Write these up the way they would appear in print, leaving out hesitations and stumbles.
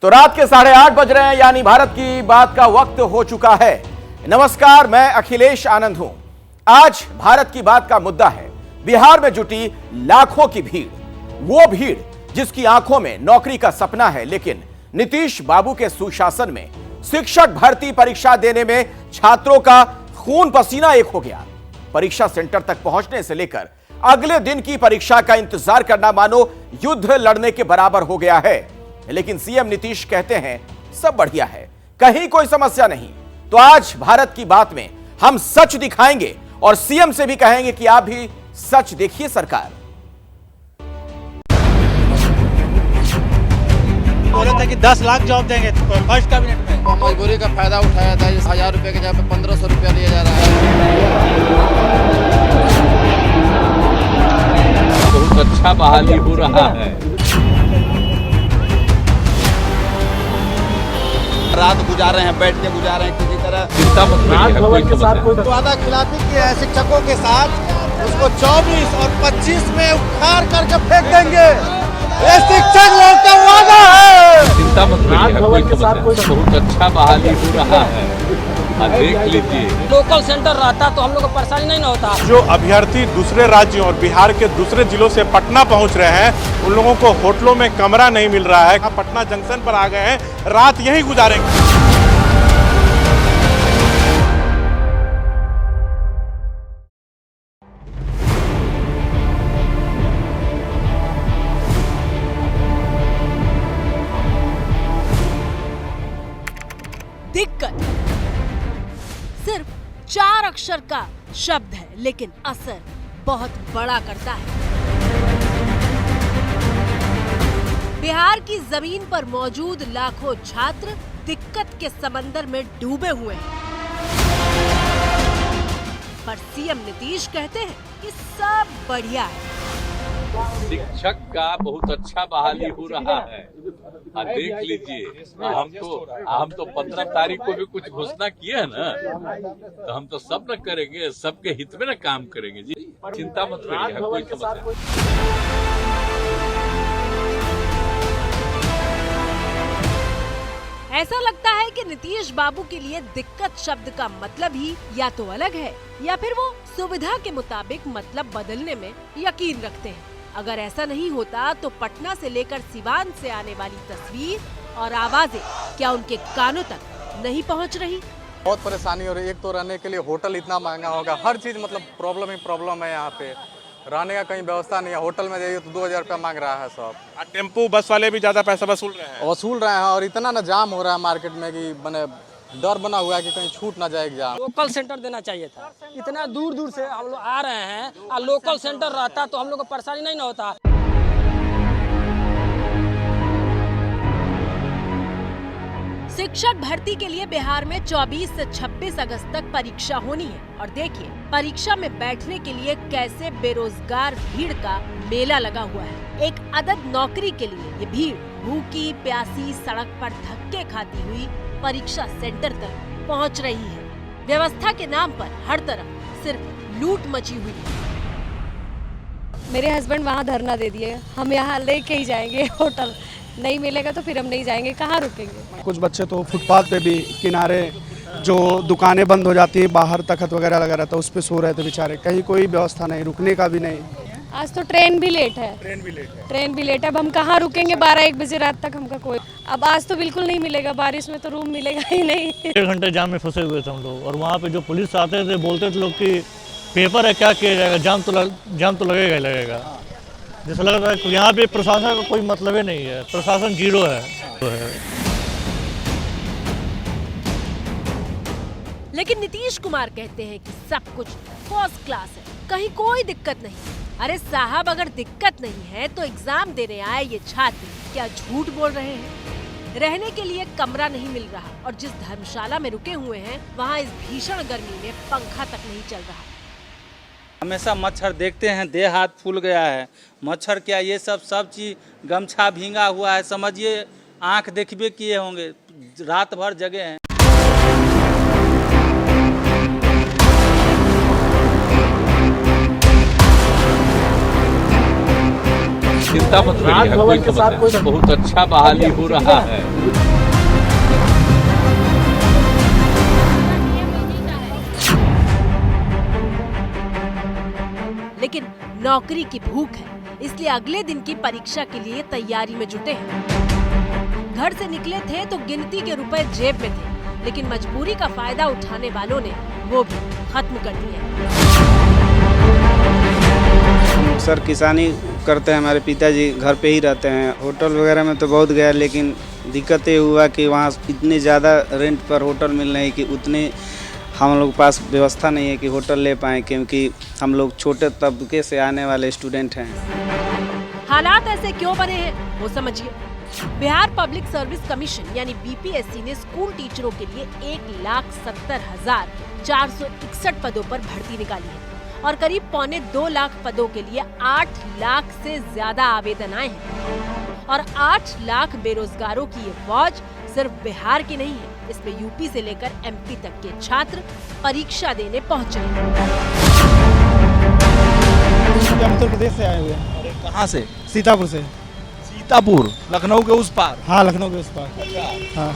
तो रात के 8:30 बज रहे हैं, यानी भारत की बात का वक्त हो चुका है। नमस्कार, मैं अखिलेश आनंद हूं। आज भारत की बात का मुद्दा है बिहार में जुटी लाखों की भीड़। वो भीड़ जिसकी आंखों में नौकरी का सपना है, लेकिन नीतीश बाबू के सुशासन में शिक्षक भर्ती परीक्षा देने में छात्रों का खून पसीना एक हो गया। परीक्षा सेंटर तक पहुंचने से लेकर अगले दिन की परीक्षा का इंतजार करना मानो युद्ध लड़ने के बराबर हो गया है। लेकिन सीएम नीतीश कहते हैं सब बढ़िया है, कहीं कोई समस्या नहीं। तो आज भारत की बात में हम सच दिखाएंगे और सीएम से भी कहेंगे कि आप भी सच देखिए सरकार। बोले थे कि 10 लाख जॉब देंगे फर्स्ट कैबिनेट में। मजबूरी का फायदा उठाया था। 1000 रुपए के जगह पे 1500 रुपया लिया जा रहा है। बहुत अच्छा बहाली हो रहा है। रात गुजार रहे हैं, बैठ के गुजार रहे हैं किसी तरह। चिंता मत करिए, वादा खिलाफी की है शिक्षकों के साथ, उसको 24 और 25 में उखाड़ करके फेंक देंगे। ये शिक्षक लोग का वादा है। चिंता मत करिए, बहुत अच्छा बहाली हो रहा है। देख लीजिए, लोकल सेंटर रहता तो हम लोग को परेशानी नहीं ना होता। जो अभ्यर्थी दूसरे राज्यों और बिहार के दूसरे जिलों से पटना पहुंच रहे हैं, उन लोगों को होटलों में कमरा नहीं मिल रहा है। पटना जंक्शन पर आ गए हैं, रात यहीं गुजारेंगे। दिक्कत सिर्फ 4 अक्षर का शब्द है, लेकिन असर बहुत बड़ा करता है। बिहार की जमीन पर मौजूद लाखों छात्र दिक्कत के समंदर में डूबे हुए हैं, पर सीएम नीतीश कहते हैं कि सब बढ़िया है। शिक्षक का बहुत अच्छा बहाली हो रहा है। देख लीजिए, हम तो 15 तारीख को भी कुछ घोषणा किए है ना, तो हम तो सब न करेंगे, सबके हित में न काम करेंगे जी। चिंता मत करिए, कोई समस्या नहीं। ऐसा लगता है कि नीतीश बाबू के लिए दिक्कत शब्द का मतलब ही या तो अलग है, या फिर वो सुविधा के मुताबिक मतलब बदलने में यकीन रखते हैं। अगर ऐसा नहीं होता तो पटना से लेकर सिवान से आने वाली तस्वीर और आवाजें क्या उनके कानों तक नहीं पहुंच रही? बहुत परेशानी हो रही है। एक तो रहने के लिए होटल इतना महंगा होगा, हर चीज मतलब प्रॉब्लम ही प्रॉब्लम है। यहाँ पे रहने का कहीं व्यवस्था नहीं है। होटल में जाइए तो 2000 रुपया मांग रहा है सब। टेम्पू बस वाले भी ज्यादा पैसा वसूल रहे हैं और इतना ना जाम हो रहा है मार्केट में कि मैंने डर बना हुआ है कि कहीं छूट ना जाए एग्जाम। लोकल सेंटर देना चाहिए था। इतना दूर दूर से हम लोग आ रहे हैं, और लोकल सेंटर रहता तो हम लोग को परेशानी नहीं ना होता। शिक्षक भर्ती के लिए बिहार में 24 से 26 अगस्त तक परीक्षा होनी है, और देखिए परीक्षा में बैठने के लिए कैसे बेरोजगार भीड़ का मेला लगा हुआ है। एक अदद नौकरी के लिए ये भीड़ भूखी प्यासी सड़क पर धक्के खाती हुई परीक्षा सेंटर तक पहुंच रही है। व्यवस्था के नाम पर हर तरफ सिर्फ लूट मची हुई है। मेरे हस्बैंड वहाँ धरना दे दिए, हम यहाँ लेके ही जाएंगे। होटल नहीं मिलेगा तो फिर हम नहीं जाएंगे, कहाँ रुकेंगे। कुछ बच्चे तो फुटपाथ पे भी किनारे जो दुकानें बंद हो जाती है, बाहर तख्त वगैरह लगा रहता है, उस पे सो रहे थे बेचारे। कहीं कोई व्यवस्था नहीं, रुकने का भी नहीं। आज तो ट्रेन भी लेट है। ट्रेन भी लेट है। अब हम कहाँ रुकेंगे 12-1 बजे रात तक? हमका कोई अब आज तो बिल्कुल नहीं मिलेगा। बारिश में तो रूम मिलेगा ही नहीं। 1 घंटे जाम में फंसे हुए थे हम लोग, और वहाँ पे जो पुलिस आते थे बोलते थे लोग कि पेपर है, क्या किया जाएगा, जाम तो लगेगा ही लगेगा। जैसा लग रहा है यहाँ पे प्रशासन का कोई मतलब ही नहीं है, प्रशासन जीरो है। लेकिन नीतीश कुमार कहते हैं कि सब कुछ फर्स्ट क्लास है, कहीं कोई दिक्कत नहीं। अरे साहब, अगर दिक्कत नहीं है तो एग्जाम देने आए ये छात्र क्या झूठ बोल रहे हैं? रहने के लिए कमरा नहीं मिल रहा, और जिस धर्मशाला में रुके हुए हैं वहाँ इस भीषण गर्मी में पंखा तक नहीं चल रहा। हमेशा मच्छर देखते हैं, देह हाथ फूल गया है। मच्छर क्या, ये सब चीज गमछा भींगा हुआ है, समझिए आंख देखबे किए होंगे, रात भर जगे हैं। चिंता मत करिए, कोई समस्या नहीं। बहुत अच्छा बहाली हो रहा है। लेकिन नौकरी की भूख है, इसलिए अगले दिन की परीक्षा के लिए तैयारी में जुटे हैं। घर से निकले थे तो गिनती के रुपए जेब में थे, लेकिन मजबूरी का फायदा उठाने वालों ने वो भी खत्म कर दिए। सर किसानी करते हैं, हमारे पिताजी घर पे ही रहते हैं। होटल वगैरह में तो बहुत गया, लेकिन दिक्कत ये हुआ कि वहाँ इतने ज़्यादा रेंट पर होटल मिल रहे हैं कि उतने हम लोग के पास व्यवस्था नहीं है कि होटल ले पाएँ, क्योंकि हम लोग छोटे तबके से आने वाले स्टूडेंट हैं। हालात ऐसे क्यों बने हैं वो समझिए। बिहार पब्लिक सर्विस कमीशन यानी बीपीएससी ने स्कूल टीचरों के लिए 1,70,461 पदों पर भर्ती निकाली है और करीब 1.25 लाख पदों के लिए 8 लाख से ज्यादा आवेदन आए हैं। और 8 लाख बेरोजगारों की ये फौज सिर्फ बिहार की नहीं है, इसमें यूपी से लेकर एमपी तक के छात्र परीक्षा देने पहुंचे हैं। उत्तर प्रदेश से आए हुए हैं। कहाँ से? सीतापुर से। सीतापुर, लखनऊ के उस पार? हाँ, लखनऊ के उस पार। हाँ।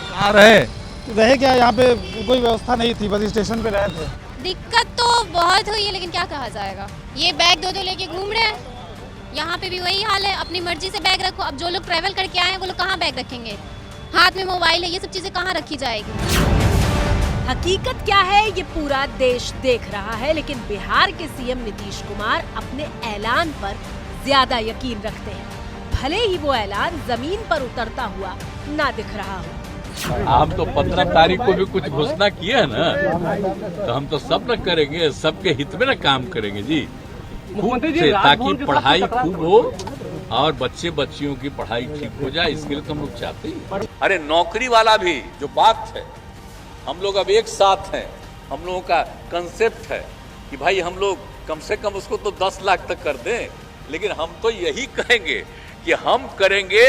कहाँ रहे? रहे क्या, यहाँ पे कोई व्यवस्था नहीं थी, बस स्टेशन पे रहे थे। दिक्कत तो बहुत हुई है, लेकिन क्या कहा जाएगा। ये बैग दो लेके घूम रहे हैं, यहाँ पे भी वही हाल है। अपनी मर्जी से बैग रखो। अब जो लोग ट्रैवल करके आए हैं वो लोग कहाँ बैग रखेंगे? हाथ में मोबाइल है, ये सब चीजें कहाँ रखी जाएगी? हकीकत क्या है ये पूरा देश देख रहा है, लेकिन बिहार के सीएम नीतीश कुमार अपने ऐलान पर ज्यादा यकीन रखते हैं, भले ही वो ऐलान जमीन पर उतरता हुआ ना दिख रहा हो। हम तो 15 तारीख को भी कुछ घोषणा किए है ना, तो हम तो सब न करेंगे, सबके हित में न काम करेंगे जी, खूब से, ताकि पढ़ाई खूब हो और बच्चे बच्चियों की पढ़ाई ठीक हो जाए, इसके लिए तो हम लोग चाहते हैं। अरे नौकरी वाला भी जो बात है, हम लोग अब एक साथ हैं। हम लोगों का कंसेप्ट है कि भाई हम लोग कम से कम उसको तो 10 लाख तक कर दें, लेकिन हम तो यही कहेंगे कि हम करेंगे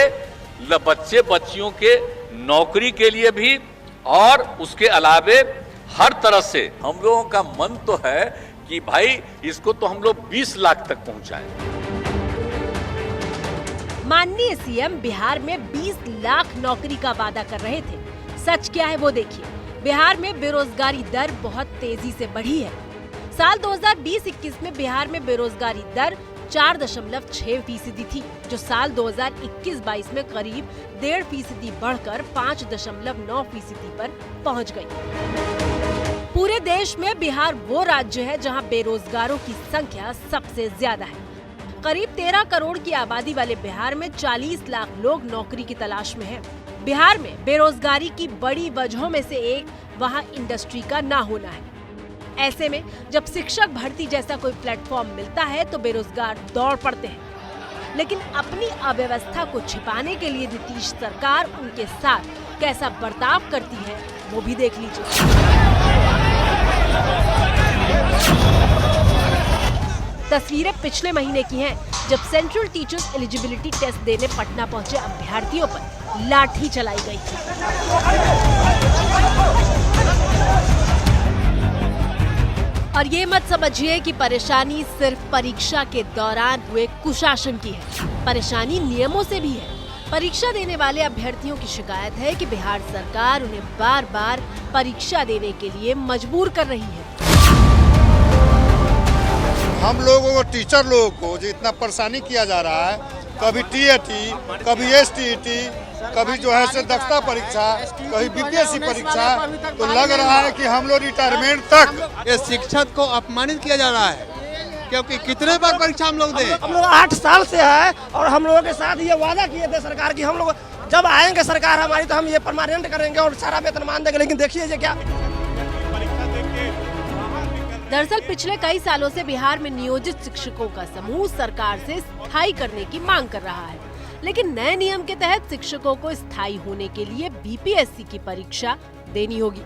बच्चे बच्चियों के नौकरी के लिए भी, और उसके अलावे हर तरह से हम लोगों का मन तो है कि भाई इसको तो हम लोग 20 लाख तक पहुंचाएं। माननीय सीएम बिहार में 20 लाख नौकरी का वादा कर रहे थे। सच क्या है वो देखिए। बिहार में बेरोजगारी दर बहुत तेजी से बढ़ी है। साल 2020-21 में बिहार में बेरोजगारी दर 4.6% थी, जो साल 2021-22 में करीब 1.5% बढ़कर 5.9% पर पहुंच गई। पूरे देश में बिहार वो राज्य है जहां बेरोजगारों की संख्या सबसे ज्यादा है। करीब 13 करोड़ की आबादी वाले बिहार में 40 लाख लोग नौकरी की तलाश में हैं। बिहार में बेरोजगारी की बड़ी वजहों में से एक वहां इंडस्ट्री का ना होना है। ऐसे में जब शिक्षक भर्ती जैसा कोई प्लेटफॉर्म मिलता है तो बेरोजगार दौड़ पड़ते हैं, लेकिन अपनी अव्यवस्था को छिपाने के लिए नीतीश सरकार उनके साथ कैसा बर्ताव करती है वो भी देख लीजिए। तस्वीरें पिछले महीने की हैं, जब सेंट्रल टीचर्स एलिजिबिलिटी टेस्ट देने पटना पहुंचे अभ्यर्थियों पर लाठी चलाई गई थी। और ये मत समझिए कि परेशानी सिर्फ परीक्षा के दौरान हुए कुशासन की है, परेशानी नियमों से भी है। परीक्षा देने वाले अभ्यर्थियों की शिकायत है कि बिहार सरकार उन्हें बार बार परीक्षा देने के लिए मजबूर कर रही है। हम लोगों को, टीचर लोगों को जो इतना परेशानी किया जा रहा है, कभी टीएटी, कभी एसटीईटी, कभी जो है से दक्षता परीक्षा, कभी बीपीएससी परीक्षा, तो लग रहा है कि हम लोग रिटायरमेंट तक इस शिक्षक को अपमानित किया जा रहा है। क्योंकि कितने बार परीक्षा हम लोग दें? हम लोग 8 साल से है और हम लोगों के साथ ये वादा किए थे सरकार की हम लोग जब आएंगे सरकार हमारी तो हम ये परमानेंट करेंगे और सारा वेतनमान देंगे, लेकिन देखिए ये क्या। दरअसल पिछले कई सालों से बिहार में नियोजित शिक्षकों का समूह सरकार से स्थायी करने की मांग कर रहा है, लेकिन नए नियम के तहत शिक्षकों को स्थायी होने के लिए बीपीएससी की परीक्षा देनी होगी।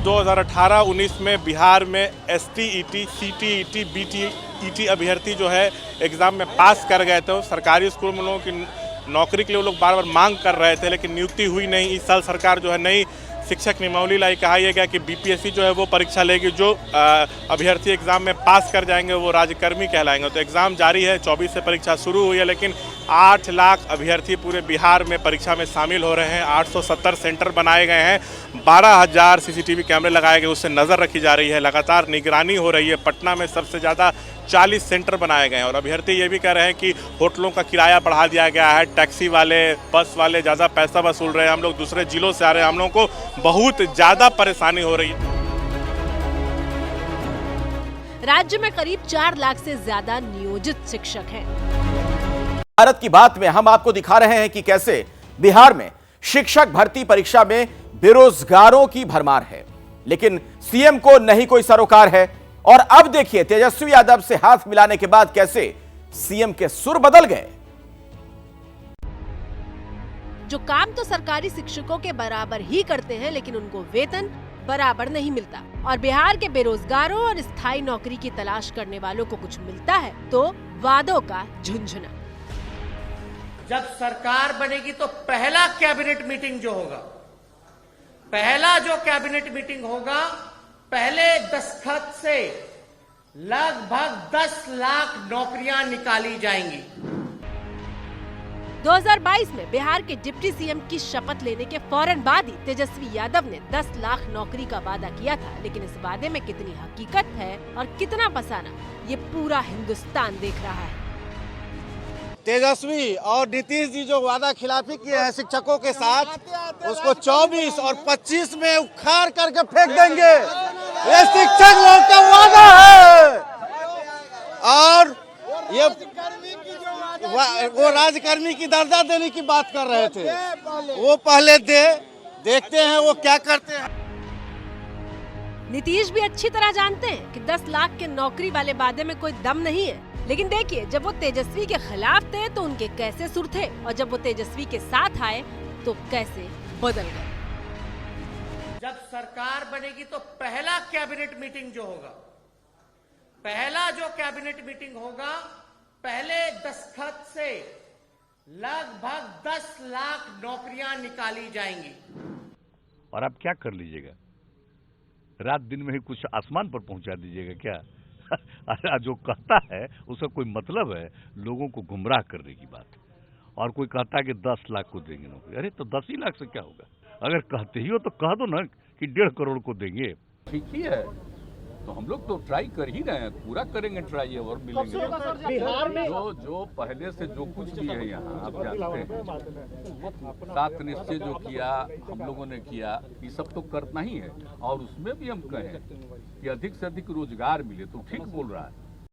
2018-19 में बिहार में एसटीईटी, सीटीईटी, बीटीईटी अभ्यर्थी जो है एग्जाम में पास कर गए थे। सरकारी स्कूल में लोगों की नौकरी के लिए वो लोग बार बार मांग कर रहे थे, लेकिन नियुक्ति हुई नहीं। इस साल सरकार जो है नई शिक्षक निमौली लाई कहा यह गया कि बीपीएससी जो है वो परीक्षा लेगी, जो अभ्यर्थी एग्जाम में पास कर जाएंगे वो राज्यकर्मी कहलाएंगे। तो एग्जाम जारी है, 24 से परीक्षा शुरू हुई है, लेकिन 8 लाख अभ्यर्थी पूरे बिहार में परीक्षा में शामिल हो रहे हैं। 870 सेंटर बनाए गए हैं, 12,000 सीसीटीवी कैमरे लगाए गए, उससे नज़र रखी जा रही है, लगातार निगरानी हो रही है। पटना में सबसे ज़्यादा 40 सेंटर बनाए गए हैं और अभ्यर्थी ये भी कह रहे हैं कि होटलों का किराया बढ़ा दिया गया है, टैक्सी वाले, बस वाले ज़्यादा पैसा वसूल रहे हैं, हम लोग दूसरे जिलों से आ रहे हैं, हम लोगों को बहुत ज़्यादा परेशानी हो रही है। राज्य में करीब 4 लाख से ज्यादा नियोजित शिक्षक हैं। भारत की बात में हम आपको दिखा रहे हैं कि कैसे बिहार में शिक्षक भर्ती परीक्षा में बेरोजगारों की भरमार है, लेकिन सीएम को नहीं कोई सरोकार है। और अब देखिए तेजस्वी यादव से हाथ मिलाने के बाद कैसे सीएम के सुर बदल गए। जो काम तो सरकारी शिक्षकों के बराबर ही करते हैं, लेकिन उनको वेतन बराबर नहीं मिलता। और बिहार के बेरोजगारों और स्थायी नौकरी की तलाश करने वालों को कुछ मिलता है तो वादों का झुंझुना। जब सरकार बनेगी तो पहला कैबिनेट मीटिंग जो होगा, पहला जो कैबिनेट मीटिंग होगा, पहले दस्तखत से लगभग 10 लाख नौकरियां निकाली जाएंगी। 2022 में बिहार के डिप्टी सीएम की शपथ लेने के फौरन बाद ही तेजस्वी यादव ने 10 लाख नौकरी का वादा किया था, लेकिन इस वादे में कितनी हकीकत है और कितना फसाना, ये पूरा हिंदुस्तान देख रहा है। तेजस्वी और नीतीश जी जो वादा खिलाफी किए हैं शिक्षकों के साथ, उसको 24 और 25 में उखाड़ करके फेंक देंगे। ये शिक्षक लोग का वादा है। और ये वो राजकर्मी की दर्जा देने की बात कर रहे थे, वो पहले देखते हैं वो क्या करते हैं। नीतीश भी अच्छी तरह जानते हैं कि 10 लाख के नौकरी वाले वादे में कोई दम नहीं है, लेकिन देखिए जब वो तेजस्वी के खिलाफ थे तो उनके कैसे सुर थे, और जब वो तेजस्वी के साथ आए तो कैसे बदल गए। जब सरकार बनेगी तो पहला कैबिनेट मीटिंग जो होगा, पहला जो कैबिनेट मीटिंग होगा, पहले दस्तखत से लगभग 10 लाख नौकरियां निकाली जाएंगी। और आप क्या कर लीजिएगा, रात दिन में ही कुछ आसमान पर पहुंचा दीजिएगा क्या? जो कहता है उसका कोई मतलब है लोगों को गुमराह करने की बात। और कोई कहता है कि 10 लाख को देंगे नौकरी, अरे तो 10 ही लाख से क्या होगा? अगर कहते ही हो तो कह दो ना कि 1.5 करोड़ को देंगे। ठीक ही है, तो हम लोग तो ट्राई कर ही रहे हैं, पूरा करेंगे ट्राई और मिलेंगे। बिहार में जो पहले से जो कुछ भी है यहाँ आप जानते हैं, वो 7 निश्चय जो किया हम लोगों ने किया, ये सब तो करना ही है। और उसमें भी हम कहें कि अधिक से अधिक रोजगार मिले, तो ठीक बोल रहा है।